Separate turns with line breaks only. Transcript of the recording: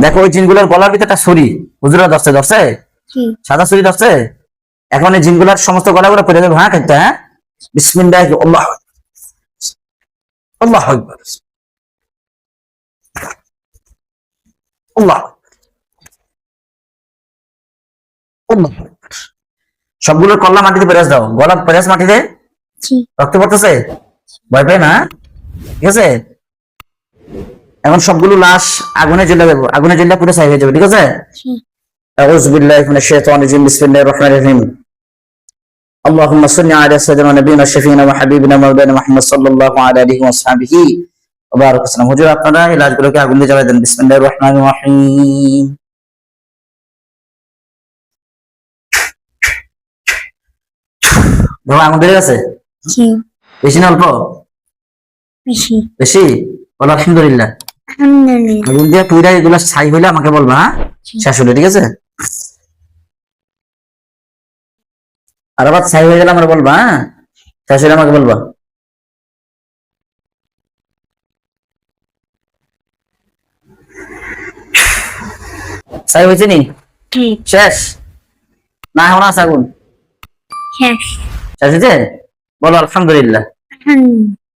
দেখো ওই জিনগুলোর গলার ভিতরে একটা ছুরি হুজুরা ধরছে সাদা ছুরি ধরছে। এখন এই জিনগুলার সমস্ত গলাগুলো পেরে দেবো। হ্যাঁ খাইতে, হ্যাঁ বিসমিল্লাহ আল্লাহ আল্লাহ আকবার আল্লাহ আল্লাহ। সবগুলোর কল্লা মাটিতে পেরেস দাও, গলা পেরেস মাটিতে। রক্ত পড়তেছে, ভয় পায় না, ঠিক আছে। এখন সবগুলো লাশ আগুনে জ্বলে দেবো, আগুনে জ্বলে পুরো ছাই হয়ে যাবে, ঠিক আছে। আউযু বিল্লাহি মিনাশ শাইতানির রাজিম, বিসমিল্লাহির রহমানির রহিম। اللهم صل على سيدنا نبينا شفينا وحبيبنا مولانا محمد صلى الله عليه وصحبه وبارك وسلم। হুজুর আপনারা এই লাশগুলোকে আগুন দিয়ে জ্বালিয়ে দেন। বিসমিল্লাহির রহমানির রহিম। ধোঁয়া আগুন বেড়ে গেছে, বেশি না অল্প? বেশি। বলো আলহামদুলিল্লাহ। আগুন দিয়ে পুরা এগুলা ছাই হইলে আমাকে বলবা, হ্যাঁ শেষ হলে, ঠিক আছে। আর আবার ছাই হয়ে গেলে আমার বলবা, হ্যাঁ শেষ হলে আমাকে বলবা। ছাই হয়েছে নি? শেষ না এখন আছে আগুন? শেষ হয়েছে। বলো আলহামদুলিল্লাহ।